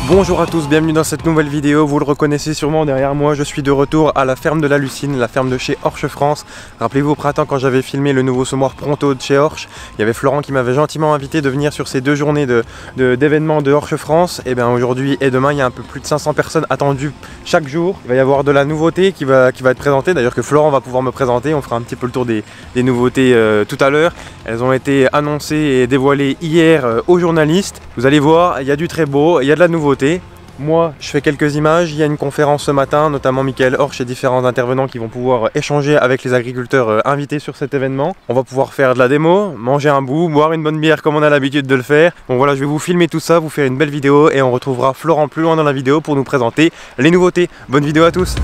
Bonjour à tous, bienvenue dans cette nouvelle vidéo. Vous le reconnaissez sûrement derrière moi, je suis de retour à la ferme de la Lucine, la ferme de chez Orche France. Rappelez-vous au printemps quand j'avais filmé le nouveau semoir Pronto de chez Orche, il y avait Florent qui m'avait gentiment invité de venir sur ces deux journées d'événements de Orche France. Et bien aujourd'hui et demain il y a un peu plus de 500 personnes attendues chaque jour. Il va y avoir de la nouveauté qui va être présentée, d'ailleurs que Florent va pouvoir me présenter. On fera un petit peu le tour des nouveautés tout à l'heure. Elles ont été annoncées et dévoilées hier aux journalistes. Vous allez voir, il y a du très beau, il y a de la nouveauté. Moi, je fais quelques images. Il y a une conférence ce matin, notamment Michael Orche et différents intervenants qui vont pouvoir échanger avec les agriculteurs invités sur cet événement. On va pouvoir faire de la démo, manger un bout, boire une bonne bière comme on a l'habitude de le faire. Bon voilà, je vais vous filmer tout ça, vous faire une belle vidéo et on retrouvera Florent plus loin dans la vidéo pour nous présenter les nouveautés. Bonne vidéo à tous!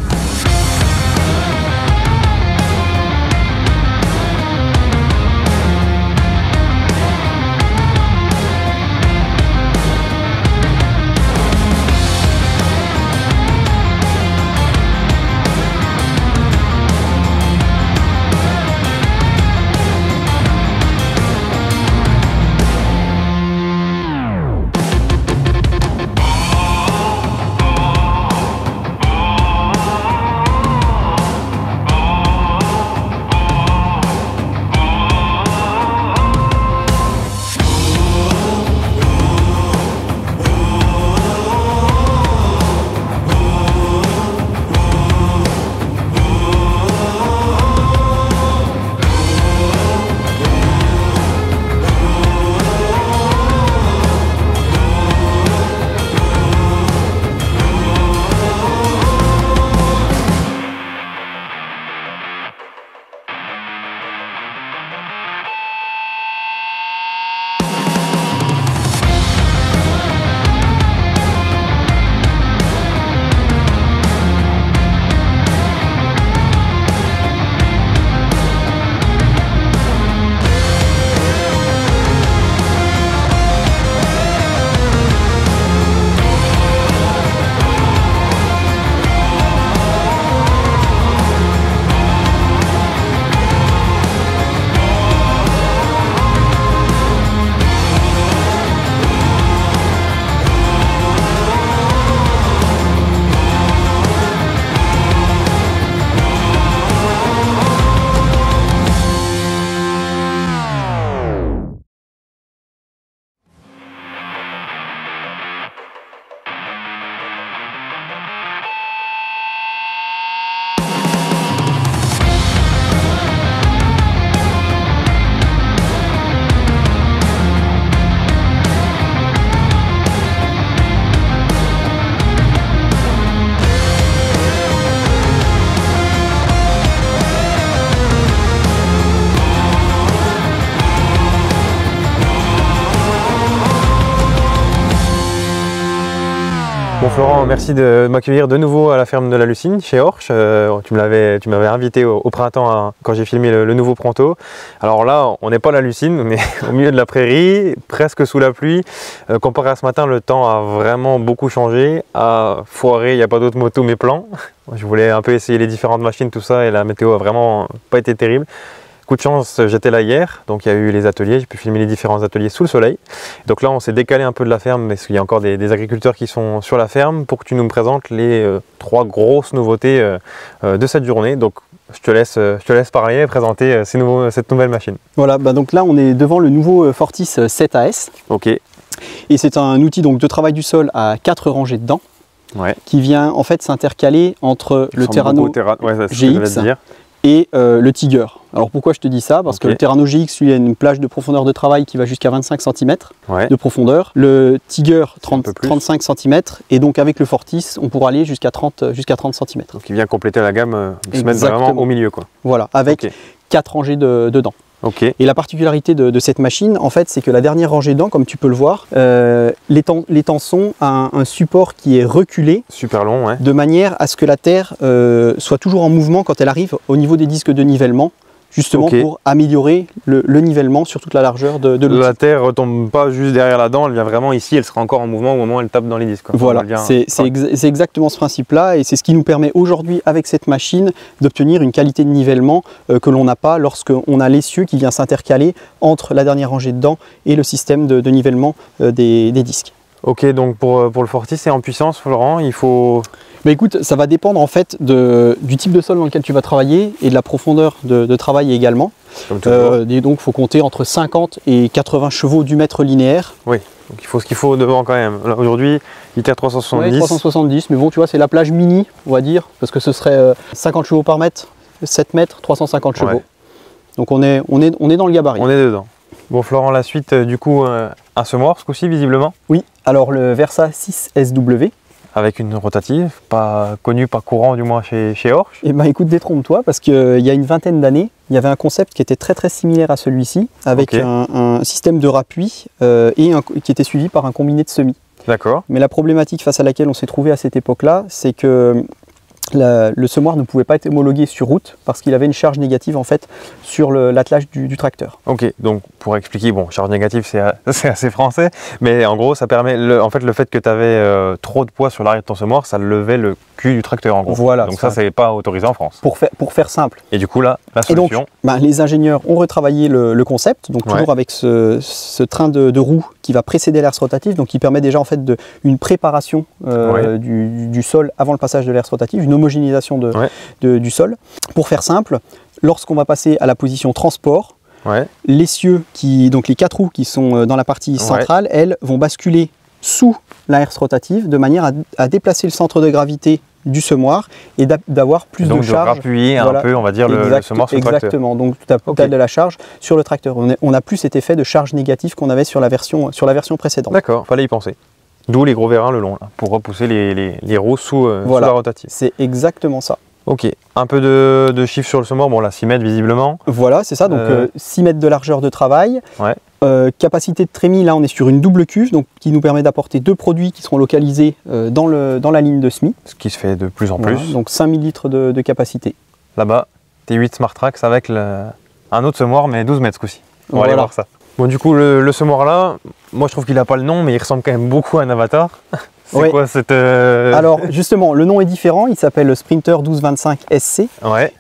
Bon Florent, merci de m'accueillir de nouveau à la ferme de la Lucine, chez Orche. Tu m'avais invité au printemps quand j'ai filmé le nouveau Pronto. Alors là, on n'est pas à la Lucine, on est au milieu de la prairie, presque sous la pluie. Comparé à ce matin, le temps a vraiment beaucoup changé. À foirer, il n'y a pas d'autre moto mais plan. Je voulais un peu essayer les différentes machines, tout ça, et la météo a vraiment pas été terrible. Coup de chance, j'étais là hier, donc il y a eu les ateliers, j'ai pu filmer les différents ateliers sous le soleil. Donc là, on s'est décalé un peu de la ferme, parce qu'il y a encore des agriculteurs qui sont sur la ferme, pour que tu nous présentes les trois grosses nouveautés de cette journée. Donc je te laisse parler et présenter cette nouvelle machine. Voilà, donc là on est devant le nouveau Fortis 7AS. Ok. Et c'est un outil donc, de travail du sol à 4 rangées de dents, ouais, qui vient en fait s'intercaler entre le Terrano GX et le Tiger. Alors pourquoi je te dis ça? Parce que le Terrano GX, lui, a une plage de profondeur de travail qui va jusqu'à 25 cm de profondeur. Le Tiger, 35 cm. Et donc avec le Fortis, on pourra aller jusqu'à 30 cm. Donc il vient compléter la gamme, se mettre vraiment au milieu, quoi. Voilà, avec 4 rangées de dents. Okay. Et la particularité de cette machine, en fait, c'est que la dernière rangée de dents, comme tu peux le voir, les tançons a un support qui est reculé, super long, ouais, de manière à ce que la terre soit toujours en mouvement quand elle arrive au niveau des disques de nivellement. justement pour améliorer le nivellement sur toute la largeur de l'outil. La terre ne retombe pas juste derrière la dent, elle vient vraiment ici, elle sera encore en mouvement au moment où elle tape dans les disques. Voilà, c'est exactement ce principe-là et c'est ce qui nous permet aujourd'hui avec cette machine d'obtenir une qualité de nivellement que l'on n'a pas lorsqu'on a l'essieu qui vient s'intercaler entre la dernière rangée de dents et le système de nivellement des disques. Ok, donc pour le Fortis et en puissance, Florent, il faut... Bah écoute, ça va dépendre en fait du type de sol dans lequel tu vas travailler et de la profondeur de travail également. Et donc il faut compter entre 50 et 80 chevaux du mètre linéaire. Oui, donc il faut ce qu'il faut devant quand même. Aujourd'hui, il était à 370. Ouais, 370, mais bon, tu vois, c'est la plage mini, on va dire, parce que ce serait 50 chevaux par mètre, 7 mètres, 350 chevaux. Ouais. Donc on est dans le gabarit. On est dedans. Bon Florent, la suite du coup, un semoir ce coup-ci visiblement. Oui, alors le Versa 6SW. Avec une rotative, pas connue, pas courant du moins chez Horsch. Eh ben écoute, détrompe-toi, parce qu'il y a une vingtaine d'années, il y avait un concept qui était très similaire à celui-ci, avec un système de rappui qui était suivi par un combiné de semis. D'accord. Mais la problématique face à laquelle on s'est trouvé à cette époque-là, c'est que le semoir ne pouvait pas être homologué sur route parce qu'il avait une charge négative en fait sur l'attelage du tracteur. Ok, donc pour expliquer, bon, charge négative c'est assez français, mais en gros ça permet, le fait que tu avais trop de poids sur l'arrière de ton semoir, ça levait le cul du tracteur en gros. Voilà. Donc ça c'est pas autorisé en France. Pour faire simple. Et du coup là, la solution. Et donc, les ingénieurs ont retravaillé le concept, donc toujours avec ce train de roue qui va précéder l'herse rotative, donc qui permet déjà en fait une préparation du sol avant le passage de l'herse rotative, une homogénéisation du sol. Pour faire simple, lorsqu'on va passer à la position transport, l'essieu, donc les 4 roues qui sont dans la partie centrale, elles vont basculer sous la herse rotative de manière à déplacer le centre de gravité du semoir et d'avoir plus de charge. Donc de appuyer un peu, on va dire, le semoir sur le tracteur. Exactement, donc tu as de la charge sur le tracteur. On n'a plus cet effet de charge négative qu'on avait sur la version précédente. D'accord, fallait y penser. D'où les gros vérins le long, là, pour repousser les roues sous la rotative. C'est exactement ça. Ok, un peu de chiffres sur le semoir, bon là 6 mètres visiblement. Voilà, c'est ça, donc 6 mètres de largeur de travail. Capacité de trémie, là on est sur une double cuve, donc qui nous permet d'apporter 2 produits qui seront localisés dans la ligne de semis. Ce qui se fait de plus en plus. Donc 5000 litres de capacité. Là-bas, T8 Smart Trax avec un autre semoir, mais 12 mètres ce coup-ci. On va aller voir ça. Bon du coup le semoir là, moi je trouve qu'il n'a pas le nom, mais il ressemble quand même beaucoup à un Avatar. C'est quoi cette... Alors justement, le nom est différent, il s'appelle Sprinter 1225 SC.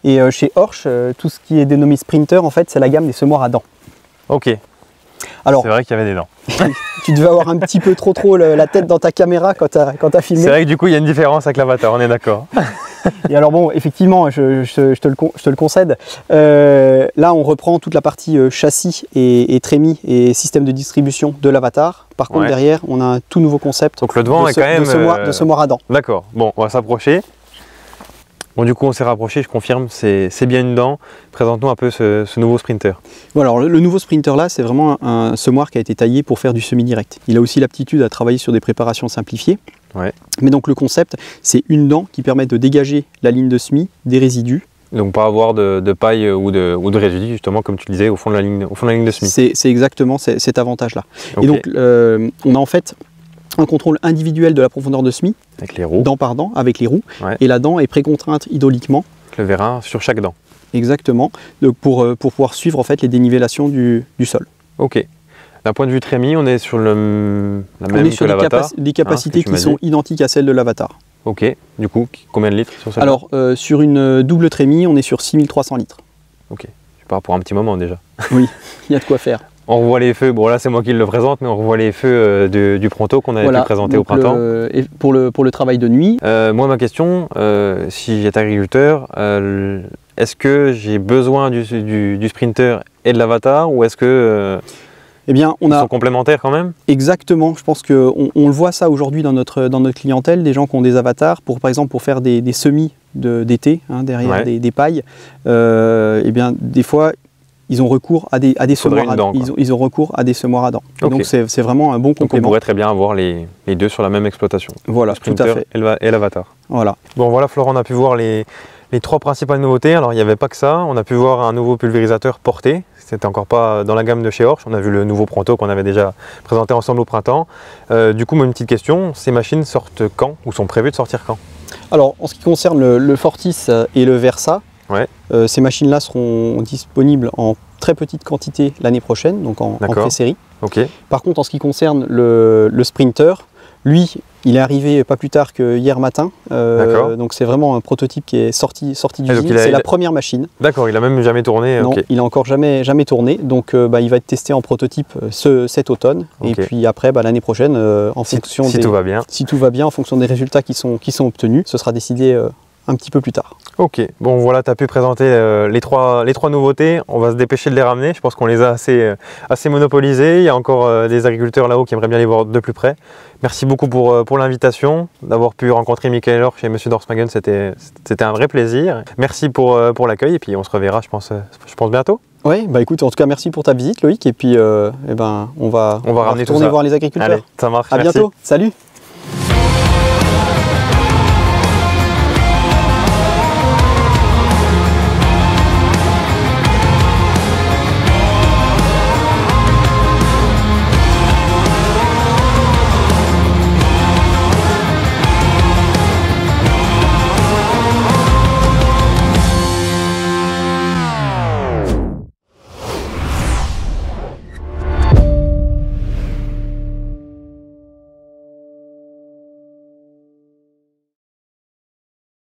Et chez Horsch, tout ce qui est dénommé Sprinter, en fait, c'est la gamme des semoirs à dents. Ok. C'est vrai qu'il y avait des dents. Tu devais avoir un petit peu trop la tête dans ta caméra quand tu as filmé. C'est vrai que du coup, il y a une différence avec l'Avatar, on est d'accord. Et alors bon, effectivement, je te le concède. Là, on reprend toute la partie châssis et trémie et système de distribution de l'Avatar. Par contre, derrière, on a un tout nouveau concept. Donc le devant est quand même de semoir à dents. D'accord. Bon, on va s'approcher. Bon, du coup, on s'est rapproché, je confirme, c'est bien une dent. Présente-nous un peu ce nouveau Sprinter. Bon, alors le nouveau Sprinter là, c'est vraiment un semoir qui a été taillé pour faire du semi-direct. Il a aussi l'aptitude à travailler sur des préparations simplifiées. Mais donc le concept, c'est une dent qui permet de dégager la ligne de semis des résidus. Donc pas avoir de paille ou de résidus, justement, comme tu le disais, au fond de la ligne de semis. C'est exactement cet avantage-là. Et donc, on a en fait un contrôle individuel de la profondeur de semis, avec les roues, dent par dent, avec les roues, et la dent est précontrainte hydrauliquement. Le vérin sur chaque dent. Exactement, donc pour pouvoir suivre en fait les dénivellations du sol. Ok. D'un point de vue trémie, on est sur la même que l'Avatar. Des capacités qui sont identiques à celles de l'Avatar. Ok, du coup, combien de litres sur celle-là? Alors, sur une double trémie, on est sur 6300 litres. Ok, je pars pour un petit moment déjà. Oui, il y a de quoi faire. On revoit les feux, bon là c'est moi qui le présente, mais on revoit les feux du Pronto qu'on avait pu présenter au printemps. Pour le travail de nuit. Moi ma question, si j'étais agriculteur, est-ce que j'ai besoin du Sprinter et de l'Avatar, ou est-ce que ils sont complémentaires quand même? Exactement, je pense qu'on le voit ça aujourd'hui dans notre clientèle, des gens qui ont des Avatars, par exemple pour faire des semis d'été, derrière des pailles, des fois ils ont recours à des semoirs à dents. Ils ont recours à des semoirs à dents. Donc c'est vraiment un bon complément. Donc on pourrait très bien avoir les deux sur la même exploitation. Voilà, tout à fait. Et l'Avatar. Voilà. Bon voilà Florent, on a pu voir les 3 principales nouveautés. Alors il n'y avait pas que ça, on a pu voir un nouveau pulvérisateur porté. C'était encore pas dans la gamme de chez Horsch. On a vu le nouveau Pronto qu'on avait déjà présenté ensemble au printemps. Du coup, moi, une petite question, ces machines sortent quand, ou sont prévues de sortir quand? Alors en ce qui concerne le Fortis et le Versa, ces machines-là seront disponibles en très petite quantité l'année prochaine, donc en pré-série. Par contre, en ce qui concerne le Sprinter, lui, Il est arrivé pas plus tard que hier matin. Donc c'est vraiment un prototype qui est sorti d'usine. C'est la première machine. D'accord, il a même jamais tourné. Non, il a encore jamais tourné. Donc il va être testé en prototype cet automne. Et puis après, l'année prochaine, en fonction si tout va bien. Si tout va bien, en fonction des résultats qui sont obtenus, ce sera décidé un petit peu plus tard. Ok, bon voilà, tu as pu présenter les trois nouveautés. On va se dépêcher de les ramener. Je pense qu'on les a assez monopolisés. Il y a encore des agriculteurs là-haut qui aimeraient bien les voir de plus près. Merci beaucoup pour l'invitation, d'avoir pu rencontrer Michael Horsch et Monsieur Dorfsmagen. C'était un vrai plaisir. Merci pour l'accueil et puis on se reverra, je pense bientôt. Oui, écoute, en tout cas, merci pour ta visite, Loïc. Et puis, on va ramener retourner voir les agriculteurs. Allez, ça marche. À bientôt. Salut.